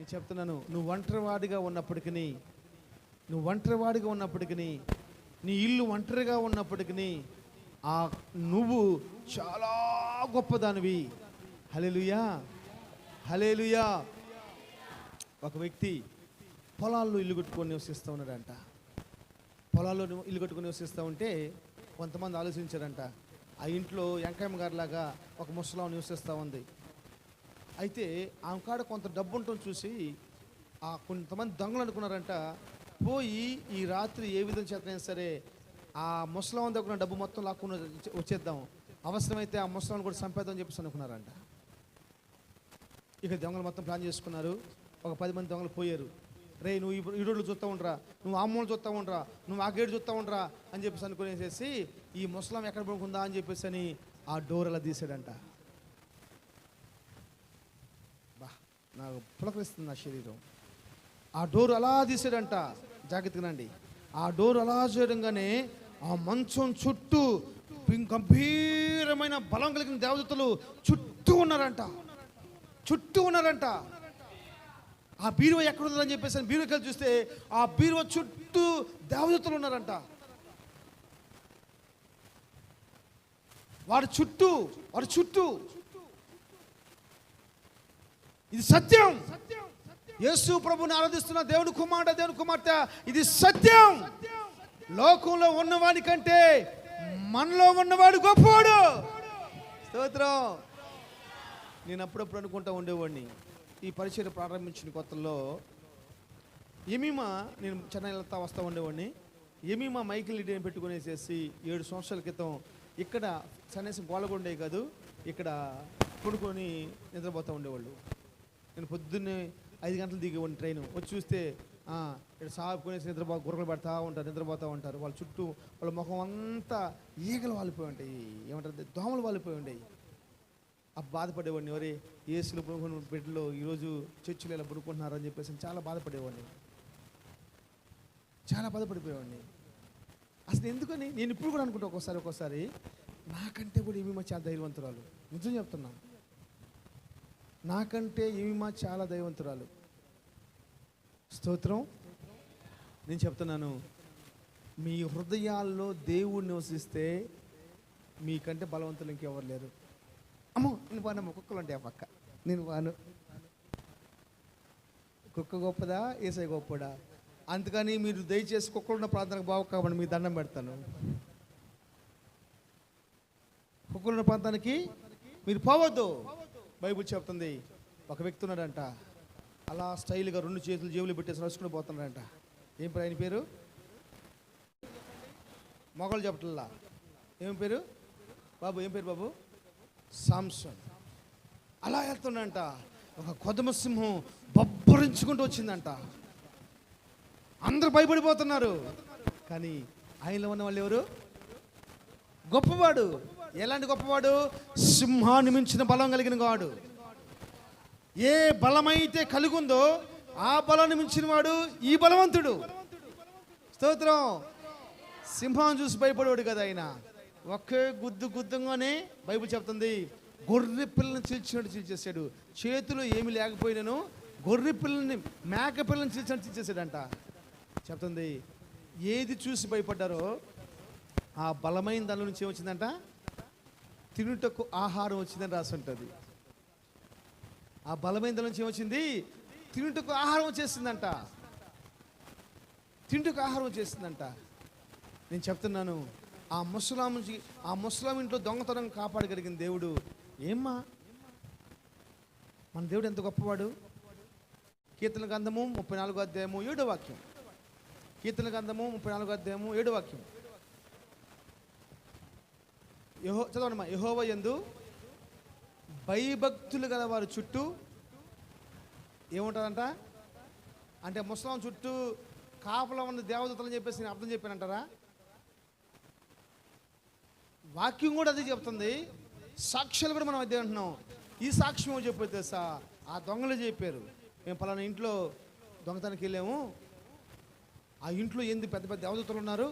నేను చెప్తున్నాను, నువ్వు ఒంటరివాడిగా ఉన్నప్పటికీ నీ ఇల్లు ఒంటరిగా ఉన్నప్పటికీ నువ్వు చాలా గొప్పదానివి. హల్లెలూయా, హల్లెలూయా. ఒక వ్యక్తి పొలాల్లో ఇల్లు కట్టుకొని నివసిస్తూ ఉన్నాడంట. పొలాల్లో ఇల్లు కట్టుకొని నివసిస్తూ ఉంటే కొంతమంది ఆలోచించారంట, ఆ ఇంట్లో వెంకయ్య గారిలాగా ఒక ముసలాం నివసిస్తూ ఉంది. అయితే ఆమె కాడ కొంత డబ్బు ఉంటుంది చూసి కొంతమంది దొంగలు అనుకున్నారంట, పోయి ఈ రాత్రి ఏ విధంగా చేతనైనా సరే ఆ ముసలాం దగ్గర డబ్బు మొత్తం లాక్కుని వచ్చేద్దాం, అవసరమైతే ఆ ముసలాన్ని కూడా చంపేద్దాం అని చెప్పేసి అనుకున్నారంట. ఇక దొంగలు మొత్తం ప్లాన్ చేసుకున్నారు. ఒక 10 మంది దొంగలు పోయారు. రే, నువ్వు ఈ రోడ్లు చూస్తూ ఉండరా, నువ్వు ఆ మూలు చూస్తూ ఉండరా, నువ్వు ఆ గేటు చూస్తూ ఉండరా అని చెప్పేసి అనుకునేసేసి ఈ ముసలాం ఎక్కడ పడుకుందా అని చెప్పేసి అని ఆ డోర్ అలా తీసాడంట. నాకు పులకరిస్తుంది నా శరీరం. ఆ డోర్ అలా తీసాడంట. జాగ్రత్తగానండి. ఆ డోర్ అలా చేయడంగానే ఆ మంచం చుట్టూ గంభీరమైన బలం కలిగిన దేవదూతలు చుట్టూ ఉన్నారంట. ఆ బీరువ ఎక్కడుందని చెప్పేసి బీరువకి వెళ్ళి చూస్తే ఆ బీరువ చుట్టూ దేవదూతలు ఉన్నారంట. వాడి చుట్టూ ఇది సత్యం. యేసు ప్రభుని ఆరాధిస్తున్న దేవుని కుమార్తె ఇది సత్యం. లోకంలో ఉన్నవాడి కంటే మనలో ఉన్నవాడు గొప్పవాడు. స్తోత్రం. నేను అప్పుడప్పుడు అనుకుంటా ఉండేవాడిని, ఈ పరిచయం ప్రారంభించిన కొత్తలో ఎమీమా, నేను చెన్నై వెళ్తా వస్తూ ఉండేవాడిని. ఎమీమా మైకిల్ లీడర్ని పెట్టుకునేసేసి 7 సంవత్సరాల క్రితం ఇక్కడ సన్యాసం గోలగొండే కాదు, ఇక్కడ పడుకొని నిద్రపోతూ ఉండేవాళ్ళు. నేను పొద్దున్నే 5 గంటలు దిగేవాడిని ట్రైన్. వచ్చి చూస్తే ఇక్కడ సాగుకునేసి గుర్రలు నిద్రపోతూ ఉంటారు. వాళ్ళ చుట్టూ వాళ్ళ ముఖం అంతా ఈగలు వాలిపోయి ఉంటాయి, ఏమంటారు దోమలు వాలిపోయి ఉంటాయి. బాధపడేవాడిని, ఎవరే ఏసులు పడుకున్న బిడ్డలు ఈరోజు చర్చిలు ఇలా పడుకుంటున్నారు అని చెప్పేసి చాలా బాధపడిపోయేవాడిని. అసలు ఎందుకని నేను ఇప్పుడు కూడా అనుకుంటా ఒక్కోసారి నాకంటే కూడా ఏమేమో చాలా ధైర్యవంతురాలు. నిజం చెప్తున్నాను, నాకంటే ఏమేమో చాలా ధైర్యవంతురాలు. స్తోత్రం. నేను చెప్తున్నాను, మీ హృదయాల్లో దేవుడు నివసిస్తే మీకంటే బలవంతులు ఇంకెవరు లేరు. అమ్మో, నేను పానమ్మ, కుక్కలు ఉంటాయి ఆ పక్క, నేను పాను. కుక్క గొప్పదా, ఏసై గొప్పదా? అందుకని మీరు దయచేసి కుక్కలున్న ప్రాంతానికి బాగు కాబట్టి మీ దండం పెడతాను. కుక్కలున్న ప్రాంతానికి మీరు పోవద్దు. బైబిల్ చెప్తుంది, ఒక వ్యక్తి ఉన్నాడంట, అలా స్టైల్గా 2 చేతులు జేబులు పెట్టేసి నడుచుకుని పోతున్నాడంట. ఏం పేరు ఆయన పేరు? మొగలు చెప్పట్లా. ఏం పేరు బాబు? ఏం పేరు బాబు? సాంసన్. అలా వెళ్తుండంట. ఒక కొదమ సింహం బొబ్బరించుకుంటూ వచ్చిందంట. అందరూ భయపడిపోతున్నారు. కానీ ఆయనలో ఉన్న వాళ్ళు ఎవరు? గొప్పవాడు. ఎలాంటి గొప్పవాడు? సింహాన్ని మించిన బలం కలిగిన వాడు. ఏ బలమైతే కలిగిందో ఆ బలాన్ని మించిన వాడు ఈ బలవంతుడు. స్తోత్రం. సింహాన్ని చూసి భయపడేవాడు కదా ఆయన. ఒకే గుద్దుగానే బైబిల్ చెప్తుంది, గొర్రె పిల్లని చీల్చినట్టు చీల్చేసాడు. చేతులు ఏమి లేకపోయినాను గొర్రె పిల్లని, మేక పిల్లని చీల్చినట్టు చీల్చేసాడంట. చెప్తుంది, ఏది చూసి భయపడ్డారో ఆ బలమైన దాని నుంచి ఏమొచ్చిందంట? తినుటకు ఆహారం వచ్చిందని రాసి ఉంటుంది. ఆ బలమైన దాని నుంచి ఏమొచ్చింది? తినుటకు ఆహారం వచ్చేసిందంట. నేను చెప్తున్నాను, ఆ ముస్లాం ఇంట్లో దొంగతనం కాపాడగలిగిన దేవుడు ఏమ్మా, మన దేవుడు ఎంత గొప్పవాడు. కీర్తన గ్రంథము 34వ అధ్యాయము 7వ వాక్యం. కీర్తన గ్రంథము 34వ అధ్యాయము 7వ వాక్యం. చదవమ్మా. యెహోవా యందు భయభక్తులు గల వారి చుట్టూ ఏముంటుందంట? అంటే ముస్లాం చుట్టూ కాపలా ఉన్న దేవదూతలు అని చెప్పేసి నేను అర్థం చెప్పానంటారా? వాక్యం కూడా అదే చెప్తుంది, సాక్ష్యాలు కూడా మనం అదే అంటున్నాం. ఈ సాక్ష్యం చెప్పితే ఆ దొంగలు చెప్పారు, మేము పలానా ఇంట్లో దొంగతనానికి వెళ్ళాము, ఆ ఇంట్లో పెద్ద పెద్ద దేవదూతలు ఉన్నారు,